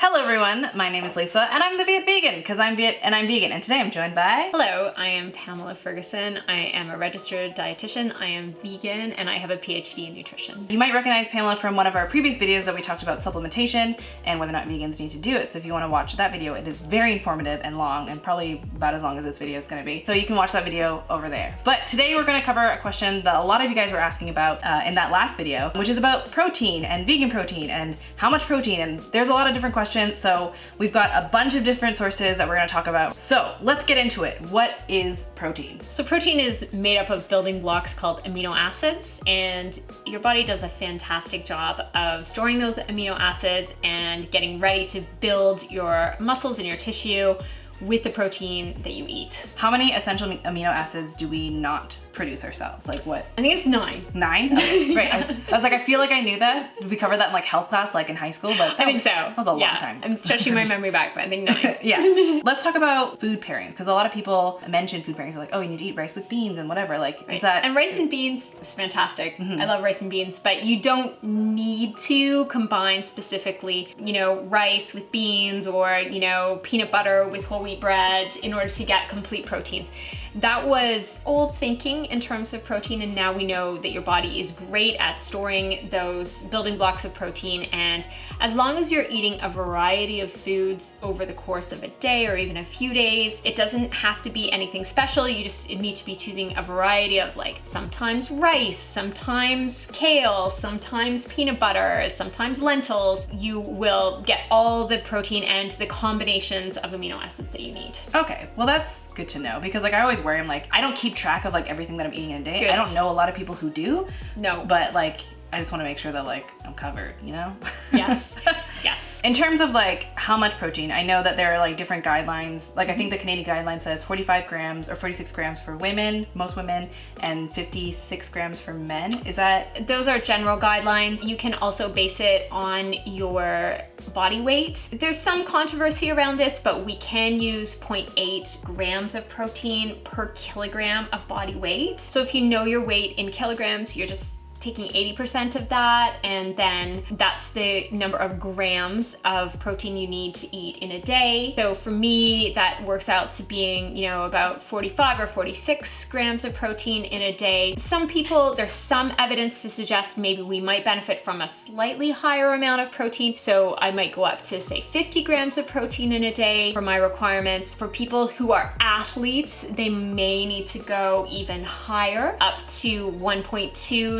Hello everyone, my name is Lisa and I'm the Viet Vegan because I'm Viet and I'm vegan, and today I'm joined by... Hello, I am Pamela Fergusson. I am a registered dietitian, I am vegan, and I have a PhD in nutrition. You might recognize Pamela from one of our previous videos that we talked about supplementation and whether or not vegans need to do it. So if you want to watch that video, it is very informative and long, and probably about as long as this video is going to be. So you can watch that video over there. But today we're going to cover a question that a lot of you guys were asking about in that last video, which is about protein and vegan protein and how much protein, and there's a lot of different questions. So we've got a bunch of different sources that we're going to talk about. So let's get into it. What is protein? So protein is made up of building blocks called amino acids, and your body does a fantastic job of storing those amino acids and getting ready to build your muscles and your tissue with the protein that you eat. How many essential amino acids do we not produce ourselves? Like what? I think it's 9. 9? Okay, right. I was like, I feel like I knew that. We covered that in like health class, like in high school, but I think so. That was a long time. I'm stretching my memory back, but I think 9. Yeah. Let's talk about food pairings, because a lot of people mention food pairings. They're like, oh, you need to eat rice with beans and whatever. Like, Right. is that... And rice and beans is fantastic. I love rice and beans, but you don't need to combine specifically, rice with beans or, peanut butter with whole wheat bread in order to get complete proteins. That was old thinking in terms of protein, and now we know that your body is great at storing those building blocks of protein, and as long as you're eating a variety of foods over the course of a day or even a few days, it doesn't have to be anything special. You just need to be choosing a variety of, like, sometimes rice, sometimes kale, sometimes peanut butter, sometimes lentils. You will get all the protein and the combinations of amino acids that you need. Okay, well that's good to know, because like I always worry, I'm like, I don't keep track of like everything that I'm eating in a day. Good. I don't know a lot of people who do. No. But like, I just want to make sure that like I'm covered, Yes. Yes. In terms of like how much protein, I know that there are like different guidelines. Like I think the Canadian guideline says 45 grams or 46 grams for women, most women, and 56 grams for men. Is that... Those are general guidelines. You can also base it on your body weight. There's some controversy around this, but we can use 0.8 grams of protein per kilogram of body weight. So if you know your weight in kilograms, you're just taking 80% of that, and then that's the number of grams of protein you need to eat in a day. So for me, that works out to being, about 45 or 46 grams of protein in a day. Some people, there's some evidence to suggest maybe we might benefit from a slightly higher amount of protein. So I might go up to say 50 grams of protein in a day for my requirements. For people who are athletes, they may need to go even higher, up to 1.2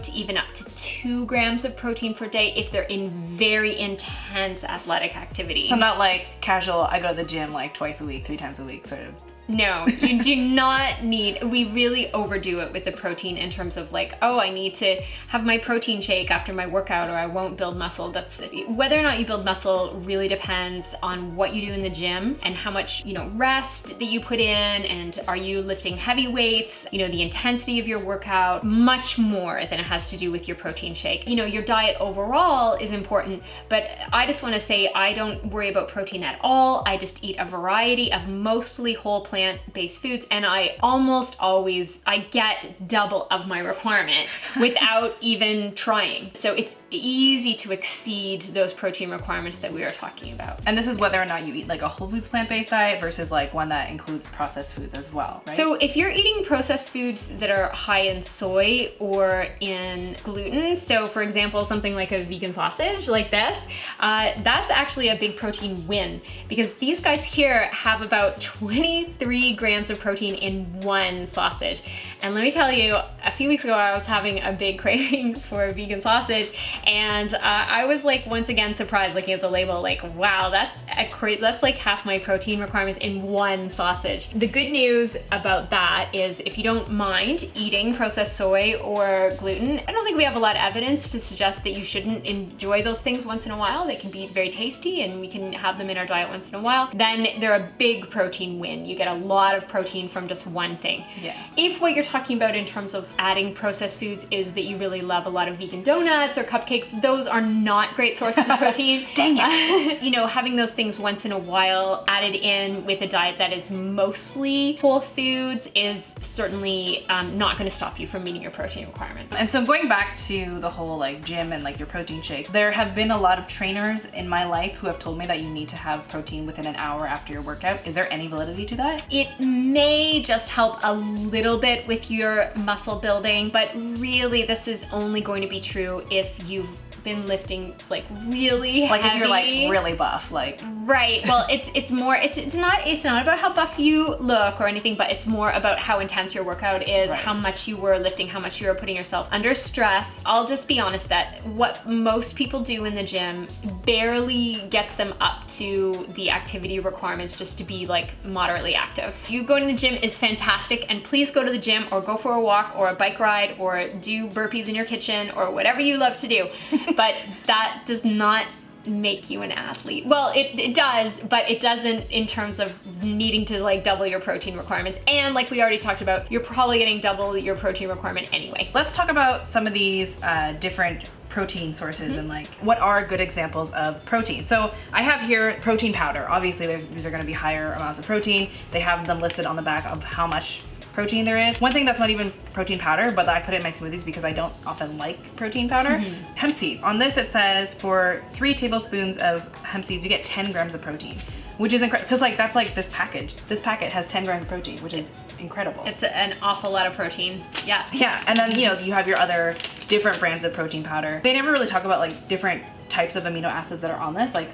to even up to 2 grams of protein per day if they're in very intense athletic activity. So not like casual, I go to the gym like twice a week, 3 times a week sort of. No, you do not need, we really overdo it with the protein in terms of like, oh, I need to have my protein shake after my workout or I won't build muscle. That's, whether or not you build muscle really depends on what you do in the gym and how much, rest that you put in, and are you lifting heavy weights, the intensity of your workout, much more than it has to do with your protein shake. Your diet overall is important, but I just want to say I don't worry about protein at all. I just eat a variety of mostly whole plant-based foods, and I almost always, I get double of my requirement without even trying. So it's easy to exceed those protein requirements that we are talking about. And this is whether or not you eat like a whole foods plant-based diet versus like one that includes processed foods as well, right? So if you're eating processed foods that are high in soy or in gluten, so for example, something like a vegan sausage like this, that's actually a big protein win, because these guys here have about 23 grams of protein in one sausage. And let me tell you, a few weeks ago I was having a big craving for a vegan sausage, and I was like once again surprised looking at the label, like, wow, that's like half my protein requirements in one sausage. The good news about that is if you don't mind eating processed soy or gluten, I don't think we have a lot of evidence to suggest that you shouldn't enjoy those things once in a while. They can be very tasty and we can have them in our diet once in a while. Then they're a big protein win. You get a lot of protein from just one thing. Yeah. If what you're talking about in terms of adding processed foods is that you really love a lot of vegan donuts or cupcakes, those are not great sources of protein. Dang it. You know, having those things once in a while added in with a diet that is mostly whole foods is certainly not going to stop you from meeting your protein requirement. And so going back to the whole like gym and like your protein shake, there have been a lot of trainers in my life who have told me that you need to have protein within an hour after your workout. Is there any validity to that? It may just help a little bit with your muscle building, but really this is only going to be true if you've been lifting like really like heavy. If you're like really buff, like right. Well, it's not about how buff you look or anything, but it's more about how intense your workout is, right. How much you were lifting, how much you were putting yourself under stress. I'll just be honest that what most people do in the gym barely gets them up to the activity requirements just to be like moderately active. You going to the gym is fantastic, and please go to the gym or go for a walk or a bike ride or do burpees in your kitchen or whatever you love to do. But that does not make you an athlete. Well, it does, but it doesn't in terms of needing to like double your protein requirements. And like we already talked about, you're probably getting double your protein requirement anyway. Let's talk about some of these different protein sources and like what are good examples of protein. So I have here protein powder. Obviously these are going to be higher amounts of protein. They have them listed on the back of how much protein there is. One thing that's not even protein powder, but I put it in my smoothies because I don't often like protein powder. Hemp seeds. On this it says for 3 tablespoons of hemp seeds you get 10 grams of protein, which is incredible because like that's like this package. This packet has 10 grams of protein, which is incredible. It's an awful lot of protein. Yeah. Yeah, and then you know you have your other different brands of protein powder. They never really talk about like different types of amino acids that are on this. Like,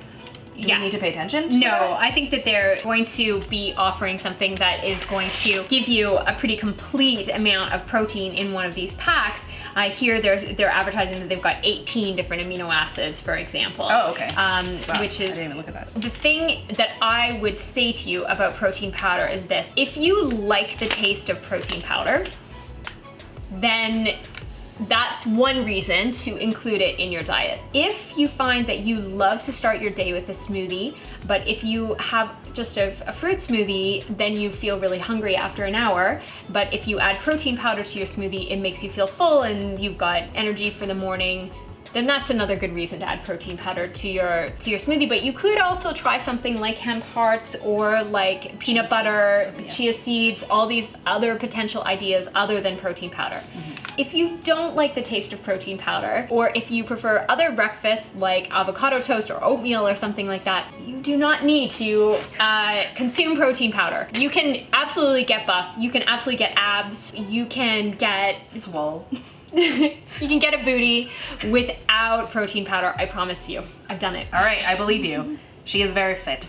do you need to pay attention to that? I think that they're going to be offering something that is going to give you a pretty complete amount of protein in one of these packs. Here they're advertising that they've got 18 different amino acids, for example. Oh, okay. Wow, I which is, didn't even look at that. the thing that I would say to you about protein powder is this. If you like the taste of protein powder, then that's one reason to include it in your diet. If you find that you love to start your day with a smoothie, but if you have just a fruit smoothie, then you feel really hungry after an hour. But if you add protein powder to your smoothie, it makes you feel full and you've got energy for the morning, then that's another good reason to add protein powder to your smoothie. But you could also try something like hemp hearts or like peanut butter, chia seeds, all these other potential ideas other than protein powder. If you don't like the taste of protein powder, or if you prefer other breakfasts like avocado toast or oatmeal or something like that, you do not need to consume protein powder. You can absolutely get buff, you can absolutely get abs, you can get swole. You can get a booty without protein powder, I promise you. I've done it. All right, I believe you. She is very fit.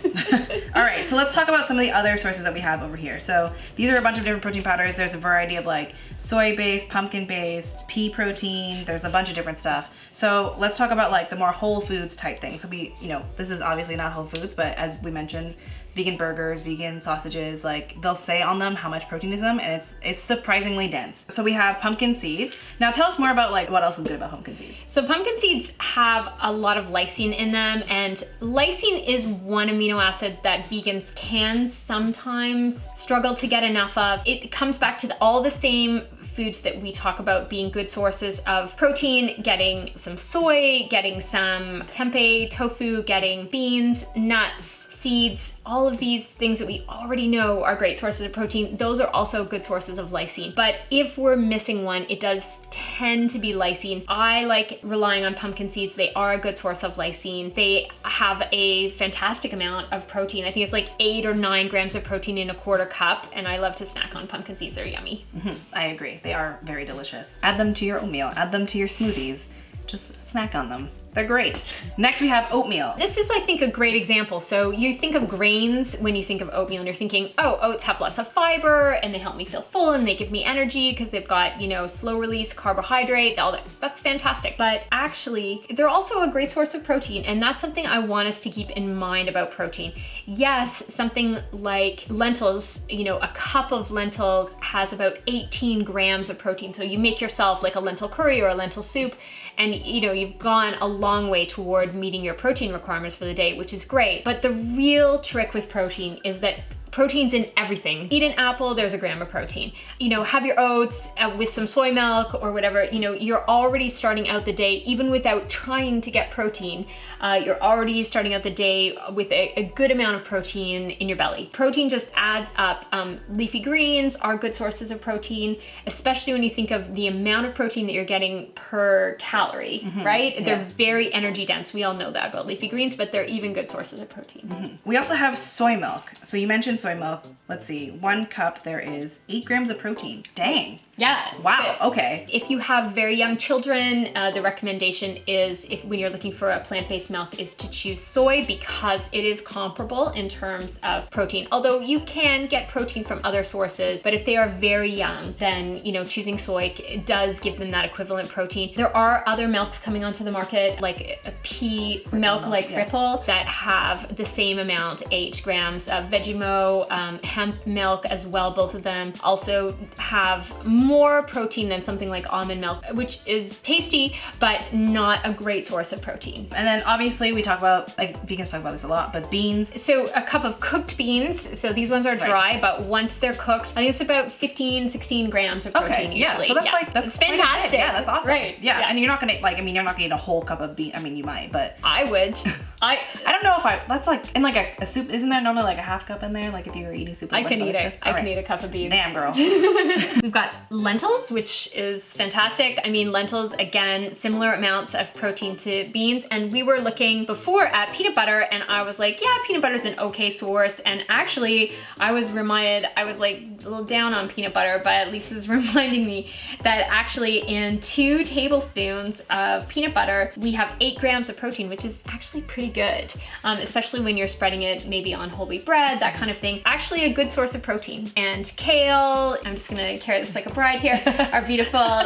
All right, so let's talk about some of the other sources that we have over here. So these are a bunch of different protein powders. There's a variety of like soy-based, pumpkin-based, pea protein. There's a bunch of different stuff. So let's talk about like the more whole foods type things. So this is obviously not whole foods, but as we mentioned, vegan burgers, vegan sausages, like they'll say on them how much protein is in them, and it's surprisingly dense. So we have pumpkin seeds. Now tell us more about like what else is good about pumpkin seeds. So pumpkin seeds have a lot of lysine in them, and lysine is one amino acid that vegans can sometimes struggle to get enough of. It comes back to all the same foods that we talk about being good sources of protein, getting some soy, getting some tempeh, tofu, getting beans, nuts, seeds, all of these things that we already know are great sources of protein. Those are also good sources of lysine. But if we're missing one, it does tend to be lysine. I like relying on pumpkin seeds. They are a good source of lysine. They have a fantastic amount of protein. I think it's like 8 or 9 grams of protein in a quarter cup, and I love to snack on pumpkin seeds. They're yummy. I agree. They are very delicious. Add them to your oatmeal, add them to your smoothies. Just snack on them. They're great. Next we have oatmeal. This is, I think, a great example. So you think of grains when you think of oatmeal, and you're thinking, oh, oats have lots of fiber and they help me feel full and they give me energy because they've got, slow release carbohydrate, all that. That's fantastic. But actually, they're also a great source of protein, and that's something I want us to keep in mind about protein. Yes, something like lentils, a cup of lentils has about 18 grams of protein. So you make yourself like a lentil curry or a lentil soup, and you've gone a long way toward meeting your protein requirements for the day, which is great. But the real trick with protein is that Protein's in everything. Eat an apple, there's a gram of protein. You know, have your oats with some soy milk or whatever. You know, you're already starting out the day, even without trying to get protein, you're already starting out the day with a good amount of protein in your belly. Protein just adds up. Leafy greens are good sources of protein, especially when you think of the amount of protein that you're getting per calorie, right? Yeah. They're very energy dense. We all know that about leafy greens, but they're even good sources of protein. We also have soy milk. So you mentioned soy milk. Let's see, 1 cup, there is 8 grams of protein. Dang. Yeah. Wow, okay. If you have very young children, the recommendation is, when you're looking for a plant-based milk, is to choose soy because it is comparable in terms of protein. Although you can get protein from other sources, but if they are very young, then, you know, choosing soy does give them that equivalent protein. There are other milks coming onto the market, like a pea milk like Ripple, that have the same amount, 8 grams of Vegemo, hemp milk as well. Both of them also have more protein than something like almond milk, which is tasty, but not a great source of protein. And then obviously we talk about, like, vegans talk about this a lot, but beans. So a cup of cooked beans, so these ones are dry, but once they're cooked, I think it's about 15, 16 grams of protein usually. Yeah, so that's like, that's it's fantastic. Yeah, that's awesome. Right. Yeah, and you're not gonna, like, I mean, you're not gonna eat a whole cup of bean. I mean, you might, but. I would. I don't know if that's like, in like a soup, isn't there normally like a half cup in there? Like if you were eating soup. I can eat it. I can eat a cup of beans. Damn, girl. We've got lentils, which is fantastic. I mean, lentils, again, similar amounts of protein to beans. And we were looking before at peanut butter, and I was like, yeah, peanut butter is an okay source. And actually, I was reminded, I was like a little down on peanut butter, but Lisa's reminding me that actually in 2 tablespoons of peanut butter, we have 8 grams of protein, which is actually pretty good, especially when you're spreading it maybe on whole wheat bread, that kind of thing. Actually a good source of protein. And kale, I'm just gonna carry this like a bride here, our beautiful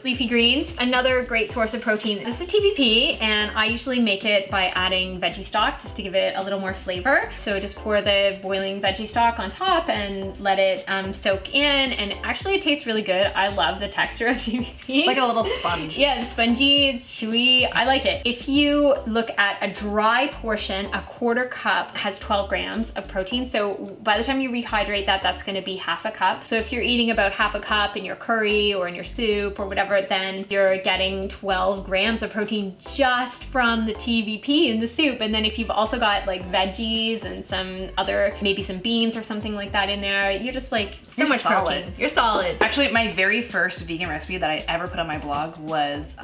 leafy greens. Another great source of protein. This is TVP, and I usually make it by adding veggie stock just to give it a little more flavor. So just pour the boiling veggie stock on top and let it soak in, and actually it tastes really good. I love the texture of TVP. It's like a little sponge. Yeah, it's spongy, it's chewy. I like it. If you look at a dry portion, a 1/4 cup has 12 grams of protein. So by the time you rehydrate that, that's gonna be half a cup. So if you're eating about half a cup in your curry or in your soup or whatever, then you're getting 12 grams of protein just from the TVP in the soup. And then if you've also got like veggies and some other, maybe some beans or something like that in there, you're just like so much protein. You're solid. Actually, my very first vegan recipe that I ever put on my blog was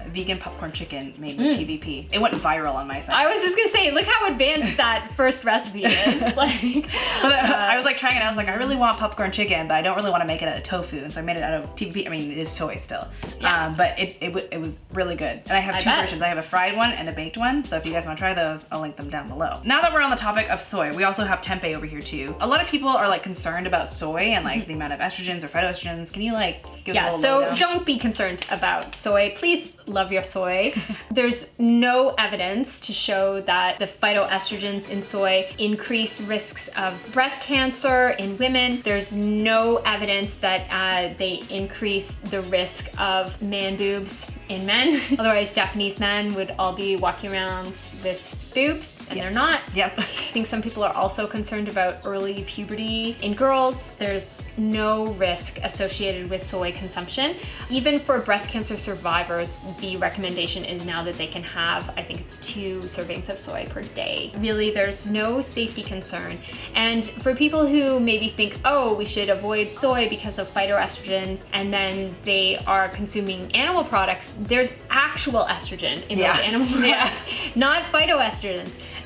vegan popcorn chicken made with TVP. It went viral on my site. I was just gonna say, look how advanced that first recipe is. Like, but I was like trying it. I was like, I really want popcorn chicken, but I don't really want to make it out of tofu, and so I made it out of TVP. I mean, it is soy still, but it was really good. And I have 2 versions. I have a fried one and a baked one. So if you guys want to try those, I'll link them down below. Now that we're on the topic of soy, we also have tempeh over here too. A lot of people are like concerned about soy and like the amount of estrogens or phytoestrogens. Can you like give us a little lowdown? Don't be concerned about soy. Please love your soy. There's no evidence to show that the phytoestrogens in soy increase risks of breast cancer in women. There's no evidence that they increase the risk of man boobs in men. Otherwise, Japanese men would all be walking around with boobs, and they're not. Yep. I think some people are also concerned about early puberty in girls. There's no risk associated with soy consumption. Even for breast cancer survivors, the recommendation is now that they can have, I think it's 2 servings of soy per day. Really, there's no safety concern. And for people who maybe think, oh, we should avoid soy because of phytoestrogens, and then they are consuming animal products, there's actual estrogen in those animal products, not phytoestrogens.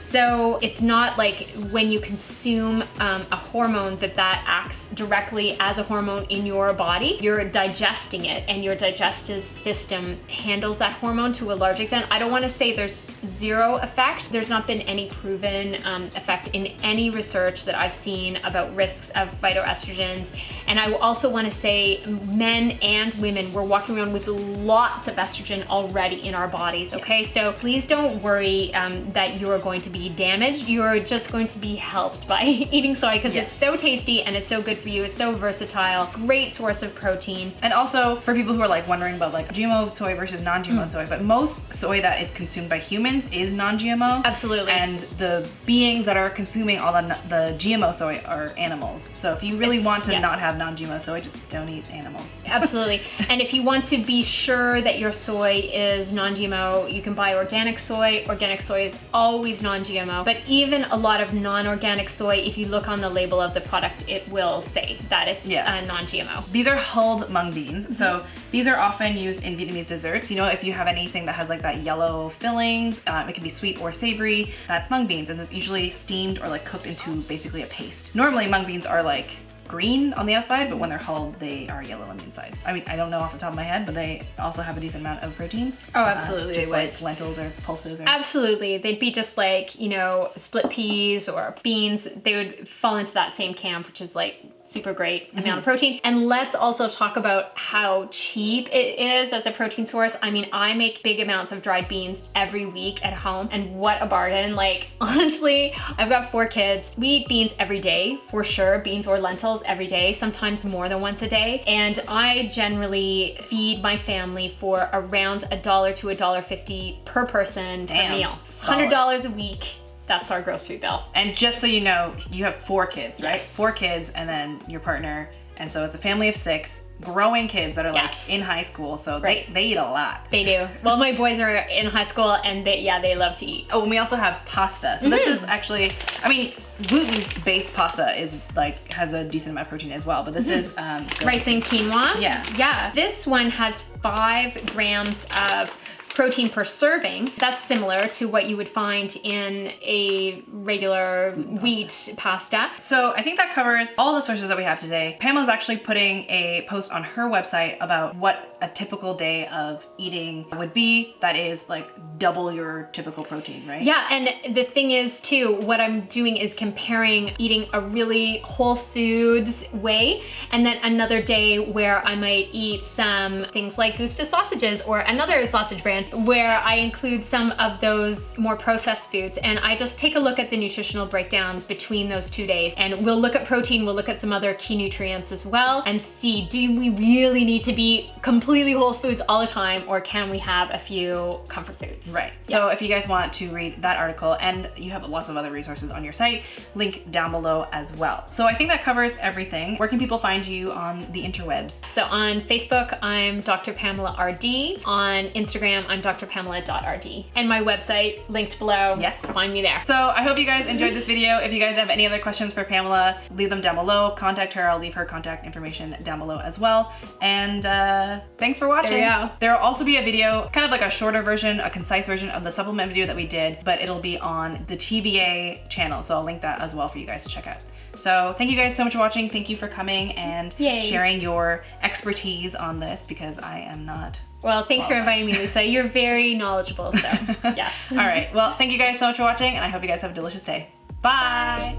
So it's not like when you consume a hormone that acts directly as a hormone in your body. You're digesting it, and your digestive system handles that hormone to a large extent. I don't want to say there's 0 effect. There's not been any proven effect in any research that I've seen about risks of phytoestrogens. And I also want to say men and women, we're walking around with lots of estrogen already in our bodies, okay? So please don't worry that you're going to be be damaged. You're just going to be helped by eating soy because Yes. it's so tasty and it's so good for you. It's so versatile. Great source of protein. And also for people who are like wondering about like GMO soy versus non-GMO soy, but most soy that is consumed by humans is non-GMO. Absolutely. And the beings that are consuming all the GMO soy are animals. So if you really want to yes. not have non-GMO soy, just don't eat animals. Absolutely. And if you want to be sure that your soy is non-GMO, you can buy organic soy. Organic soy is always non-GMO. But even a lot of non-organic soy, if you look on the label of the product, it will say that it's non-GMO. These are hulled mung beans. So these are often used in Vietnamese desserts. You know, if you have anything that has like that yellow filling, it can be sweet or savory, that's mung beans. And it's usually steamed or like cooked into basically a paste. Normally mung beans are like green on the outside, but when they're hulled, they are yellow on the inside. I mean, I don't know off the top of my head, but they also have a decent amount of protein. Oh, absolutely. Just like lentils or pulses. Or... Absolutely. They'd be just like, you know, split peas or beans. They would fall into that same camp, which is like super great amount of protein. And let's also talk about how cheap it is as a protein source. I mean, I make big amounts of dried beans every week at home, and what a bargain. Like, honestly, I've got 4 kids. We eat beans every day, for sure, beans or lentils every day, sometimes more than once a day. And I generally feed my family for around $1 to $1.50 per person per meal. $100 a week. That's our grocery bill. And just so you know, you have 4 kids, right? Yes. 4 kids and then your partner. And so it's a family of 6 growing kids that are like in high school. So they eat a lot. They do. Well, my boys are in high school and they love to eat. Oh, and we also have pasta. So this is actually, I mean, gluten-based pasta is like, has a decent amount of protein as well, but this is rice and quinoa. Yeah. Yeah. This one has 5 grams of protein per serving. That's similar to what you would find in a regular wheat pasta. So I think that covers all the sources that we have today. Pamela's actually putting a post on her website about what a typical day of eating would be. That is like double your typical protein, right? Yeah, and the thing is too, what I'm doing is comparing eating a really whole foods way and then another day where I might eat some things like Gusta sausages or another sausage brand where I include some of those more processed foods, and I just take a look at the nutritional breakdown between those 2 days, and we'll look at protein, we'll look at some other key nutrients as well, and see, do we really need to be completely whole foods all the time, or can we have a few comfort foods? Right. So if you guys want to read that article, and you have lots of other resources on your site, link down below as well. So I think that covers everything. Where can people find you on the interwebs? So on Facebook, I'm Dr. Pamela RD. On Instagram, I'm Dr. Pamela.RD. And my website linked below. Yes. Find me there. So I hope you guys enjoyed this video. If you guys have any other questions for Pamela, leave them down below. Contact her. I'll leave her contact information down below as well. And thanks for watching. There you go. There will also be a video, kind of like a shorter version, a concise version of the supplement video that we did, but it'll be on the TVA channel. So I'll link that as well for you guys to check out. So thank you guys so much for watching. Thank you for coming and sharing your expertise on this, because I am not. Well, thanks for inviting me, Lisa. You're very knowledgeable, so yes. All right. Well, thank you guys so much for watching, and I hope you guys have a delicious day. Bye.